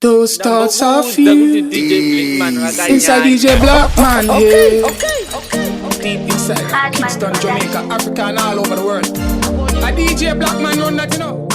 Those thoughts of you inside DJ Blackman, deep inside Kingston, Jamaica, Africa and all over the world. A DJ Blackman run that, you know.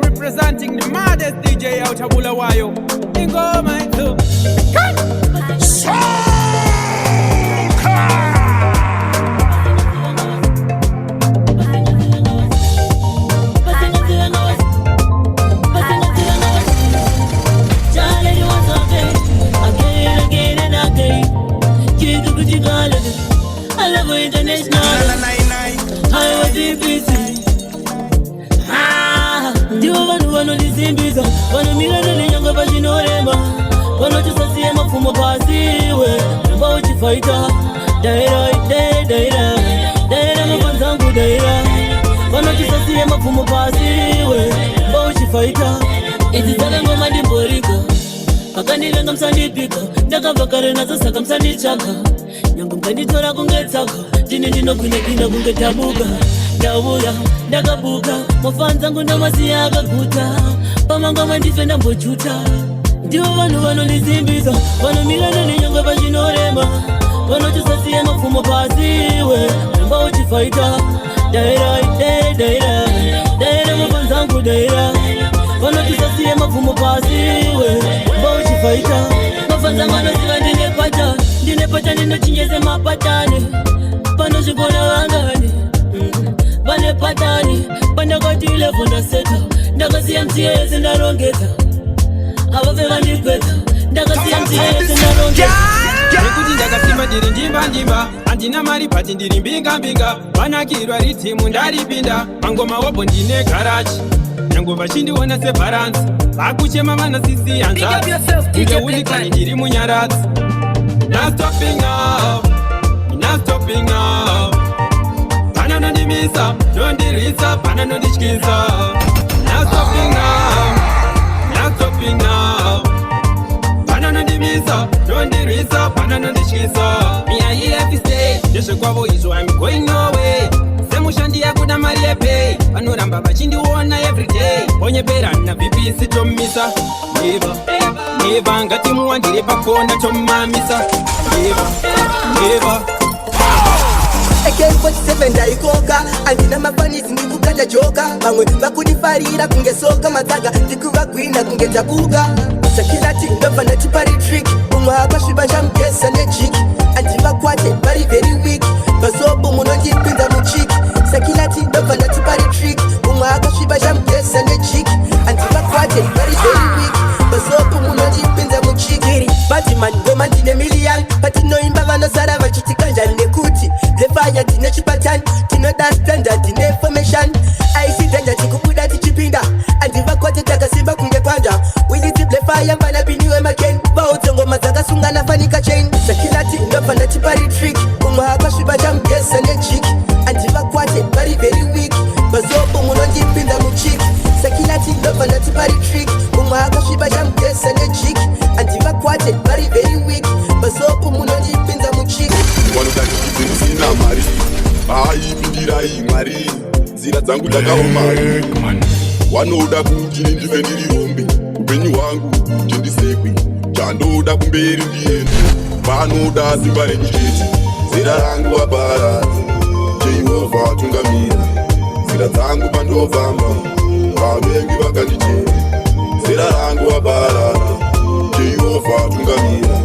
Representing the maddest DJ out of Bulawayo. Ingo my two. I love you international. I was busy. Ndiwo vanhu vanondizimbiza vanomira nenyanga vachinorema vanotisasiye mapfumo pasiwe ramba uchifaita daira mafanzangu daira vanotisasiye mapfumo pasiwe ramba uchifaita idzi dzaka ngoma ndimborika vakandivenga musandipika ndakabva kare nadzo saka musanditsvaka nyange mukanditora kunge tsaka ndine ndinogwinagwina kunge tabuka ndauya ndakabuka mafanzangu ndamasiya akaguta pamangoma ndife ndambojuta ndivo vanhu vanondisimbisa vanomirana nenyanga vachinorema vanotisasiye mapfumo pasiwe ramba uchifaita daira mafanzangu daira vanotisasiye mapfumo pasiwe ramba uchifaita mafanzangu anoziva ndinepata ndinochinjese mapatani panozvikona vangani vane patani pandakati 11 ndaseta ndakasiya mtsiya yese ndarongedza avafe vandipedza ndakasiya mtsiya yese ndarongedza nekuti ndakasimba ndiri njimba handina mari pati ndiri mbinga vanakirwa ritimu ndaripinda mangoma wobho ndine garaji nyango vachindiona sebharansi vakuchema vanasisi hanzvadzi ndingeulikani ndiri munyaradzi Not stopping now Vananondimisa, nondirisa, vananondityisa Not stopping now Vananondimisa, nondirisa, vananondityisa Me I here to stay, ndezvekwavo izvo I'm going nowhere semushandi yakuda mari yepay vanoramba vachindiona everyday onyepera na vipisi tomisa neva ngati muwandire pakona tomamisa neva AK47 ndaikoka andina mafanizi ndikukata joka vamwe vakunifarira kunge soka matsaga ndikuvagwina kunge tabuka sakilati ndobva ndachipari trick umwe akasviba chamugesa nejiki andivakwate vari very weak vasobo munondipinza muchiki sakilati ndobva ndachipari trick umwe akasviba chamugesa nejiki andivakwate vari very weak vasobo munondipinza muchiki batiman ngoma ndine miliyan patinoimba vanosara vachitikanja nekuti lefanya tine chipatani tinoda standard tine formation aisidhanja tikubuda tichipinda andivakwate takasimba kunge panda wilitiplefaya mvanapiniwe maken vaudze ngoma dzakasungana fanika chain sakilati ndobva ndachipari trick umwe akasviba chamugesa nejiki andivakwate vari very weak vazobo munondipinza muchiki sakilati ndobva ndachipari trick umwe akasviba chamugesa nejiki andivakwate vari very weak vazobo munondipinza muchiki vanoda ndidzidzisina mari aipindirai mwari nzira dzangu ndakaomari vanoda kuti ndive ndiri rombe upenyu hwangu tindisekwe chandoda kumberi ndiende vanoda simba renyu chete zera rangu vaparadza jehovha tungamira nzira dzangu pandofamba vavengi vakandichera zera rangu vaparadza jehovha tungamira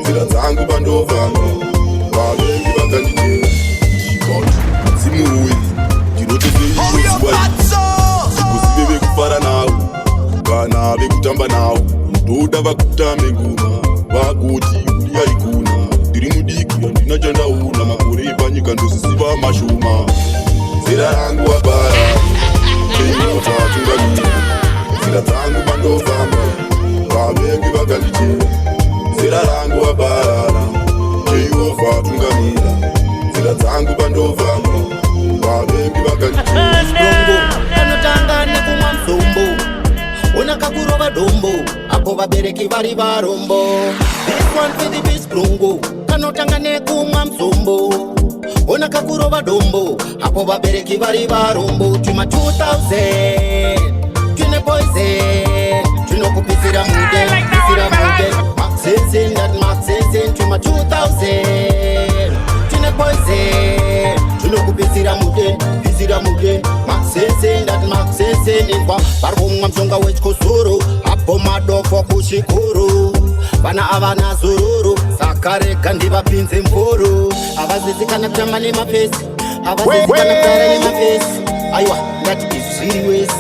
nzira dzangu pandofamba vavengi vakandichera simuwe ndinotoseizosiwai kuzive vekufara navo kana vekutamba navo ndoda vakutambe ngoma vakuti uliyaikuna ndiri mudiki handina chandauna makore epanyika ndozisiva mashoma zera rangu vabara jehovha tungamira nzira dzangu pandofamba vavengi vakanditera zera rangu wabarara Jehova tungamira nzira dzangu pandofamba vavengi vakanditera anotanga nekumwa msumbu unakakurova dombo apo vabereki vari varombo this one for the beast lungu kanotanga nekumwa msumbu unakakurova dombo apo vabereki vari varombo tuma 2000 tine poison tunokupisira mude pisira mude maxensen that maxensen tuma 2000 tine poison tunokupisira mude pisira mude maxensen that maxensen inva varumwa mshonga wechikosoro apo madofo kushikuru vana avana zururu sakareka ndivapinze mfuru avazizikana kutamba nemapesi avazizikana kutara nemapesi aiwa that is serious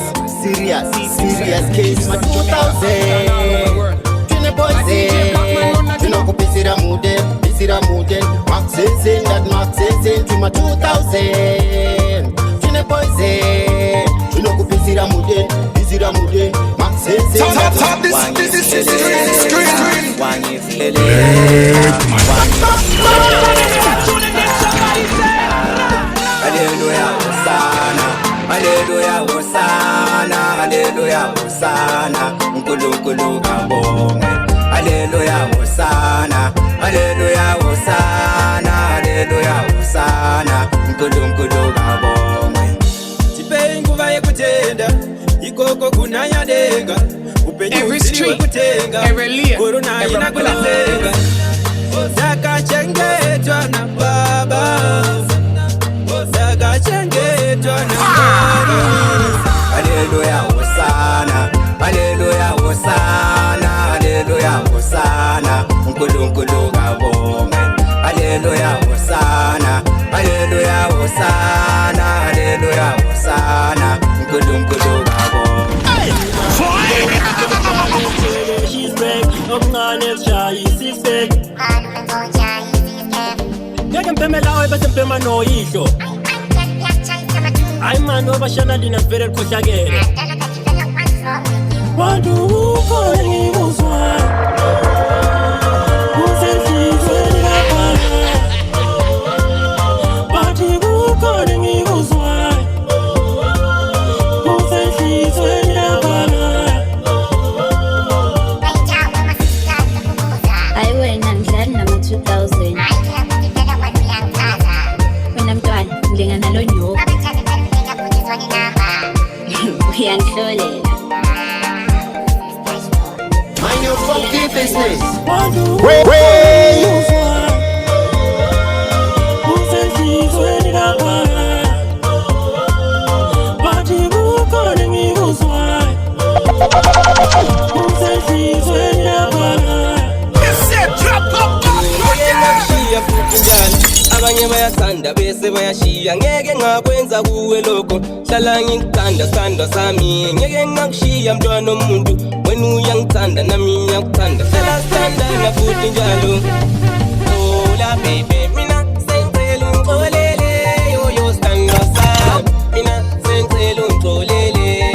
case ma 2000 tine poison tunokupisira mude pisira mude maxensen that maxensen tuma 2000 tine poison tunokupisira mude pisira mude maxensen Top this is screen. Hallelujah, Hosanna, Hallelujah, Hosanna, Hallelujah, Hosanna, Nkulunkulu kabonge. Hallelujah, Hosanna, Hallelujah, Hosanna, Hallelujah, Hosanna, Nkulunkulu kabonge. Chipei nguva yekutenda ikoko kunayadenga Every street, every lane, korona every inakuletenga zakachengetwa na baba zakachengetwa na baba. Hallelujah, Hosanna, Hallelujah, Hosanna, Hallelujah, Hosanna, Nkulunkulu kabonge. Hallelujah, Hosanna, Hallelujah, Hosanna, Hallelujah, Hosanna, Nkulunkulu kabonge. She's back, up on next shy, six back. Ngeke mpemela we bese mpema no isho. Ay man obashana dina vele khohlakele. Bantu ukhona ngikuzwa. Usenhlizweni lapha. Bathi ukhona ngikuzwa. Usenhlizweni lapha. I went and glad number 2000. When I'm done, ngingana lo nyoka. Uyanhlolela. Mind your funky business. Usenhlizweni lapha. Bathi ukhona ngikuzwa. Usenhlizweni lapha. Ngiyashiya futhi njalo abanye bayathanda bese bayashiya ngeke ngakwenza kuwe lokho hlala ngikuthanda sithandwa sami ngeke ngakushiya mntwana omuntu wena uyangithanda nami ngiyakuthanda hlala sithandana futhi njalo hola baby mina sengicela ungixolele yoyo sithandwa sami mina sengicela ungixolele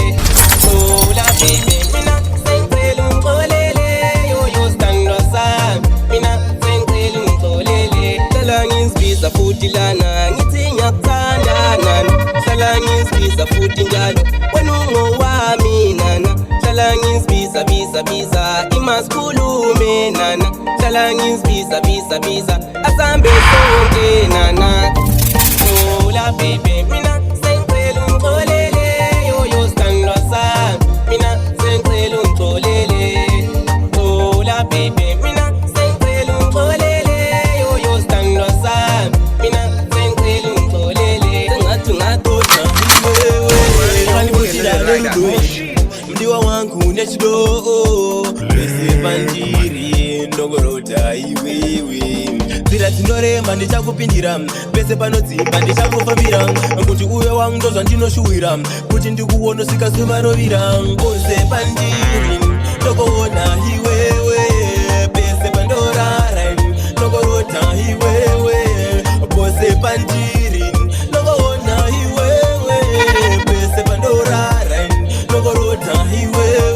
hola baby mina sengicela ungixolele yoyo sithandwa sami mina sengicela ungixolele hlala ngizibisa futhi lana ngithi ngiyakuthanda nana hlala ngizibisa futhi njalo wena ungowami nana hlala ngizibisa bisa imasikhulume nana hlala ngizibisa bisa asambe sonke nana hola baby mina sengicela ungixolele yoyo sithandwa sami mina sengicela ungixolele hola baby mina sengicela ungixolele yoyo sithandwa sami mina sengicela ungixolele sengathi ungadoda mdiwa wangu nechido bese pandiri ndongorota iwewe zira dzinorema ndichakupindira pese panodzimba ndichakufambira kuti uve wangu ndozva ndinoshuwira kuti ndikuonosvika zuva rovira ngose pandiri ndokuona iwewe pese pandorara ndongorota iwewe pose pandiri ndokuona iwewe pese pandorara ndongorota iwewe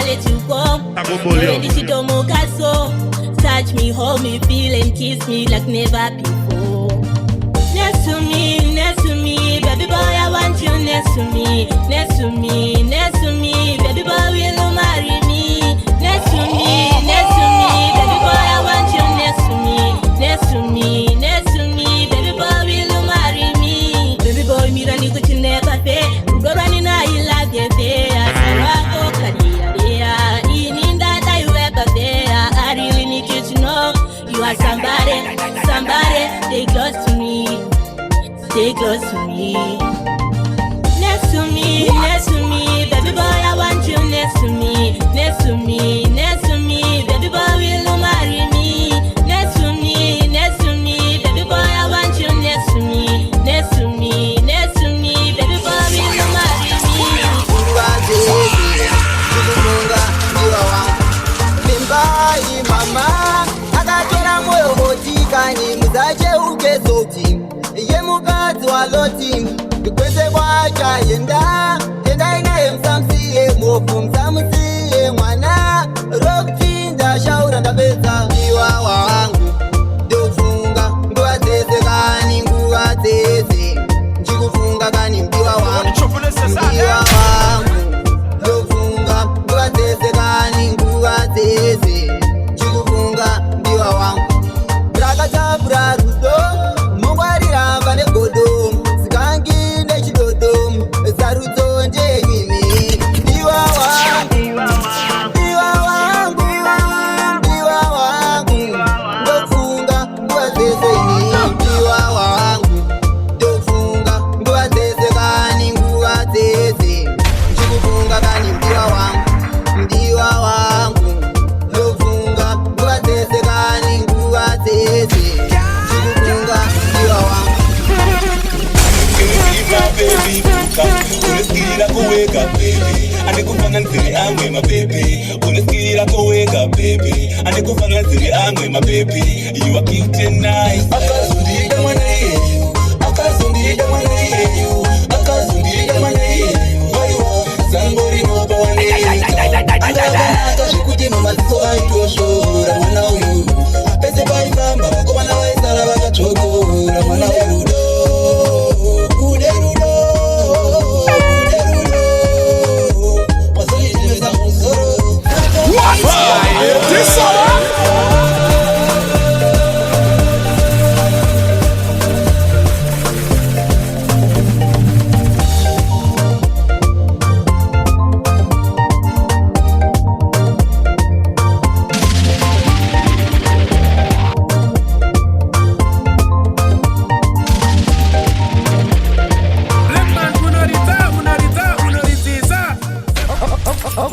let you go. Ready to do more caso. Touch me, hold me, feel and kiss me like never before. Next to me, baby boy, I want you next to me, next to me, next to me, baby boy, will you marry me? Next to me, baby boy, I want you next to me, next to me, next to me, baby boy, will you marry me? Baby boy, me run you could never pay. Go running, I love you there. Sarako Kadia, in that I ever there. I really need you to know you are somebody, stay close to me. Stay close to me. Next to me, baby boy, I want you next to me, next to me, next to me, baby boy, will you marry me? Next to me, baby boy, I want you next to me, next to me, next to me, baby boy, will you marry me? Mama, akachora moyo motikani muzache ukezoti yemukazi waloti kwese kwacha yenda inaye msamsiye mofu msamsiye mwana rokutinda shaura ndapedza iwa wangu ndofunga nguva dzese kani nguva dzese ndikufunga kani mdiwa wangu ndofunga nguva dzese kani nguva dzese ndikufunga mdiwa wangu rakatapura rudo mungwarira pane godo sikangi nechidodo sarudzo ndenyini ndiwa wangu ndofunga nguva dzese ndiwa wangu ndofunga nguva dzese kani nguva dzese ndikufunga kani mdiwa wangu ndofunga nguva dzese kani nguva dzese ndikufunga mdiwa wangu. Baby, uneskira kuweka baby, andikufana nziri amwe my baby. Uneskira kuweka baby, andikufana nziri amwe my baby. You are cute and nice. Akazundida mwana yeyu, akazundida mwana yeyu, akazundida mwana yeyu. Somebody know about one yeyu. Angabanaka shikuti mamaziso aitoshora mwana uyu. Pese baifamba, kumana waisala wakachokora mwana uyu.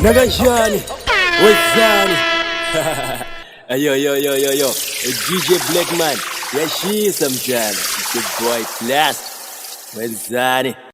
Nagajani, Wezani. Yo, DJ Blackman. Yeah, she is some jam. Good boy, blast. Wezani.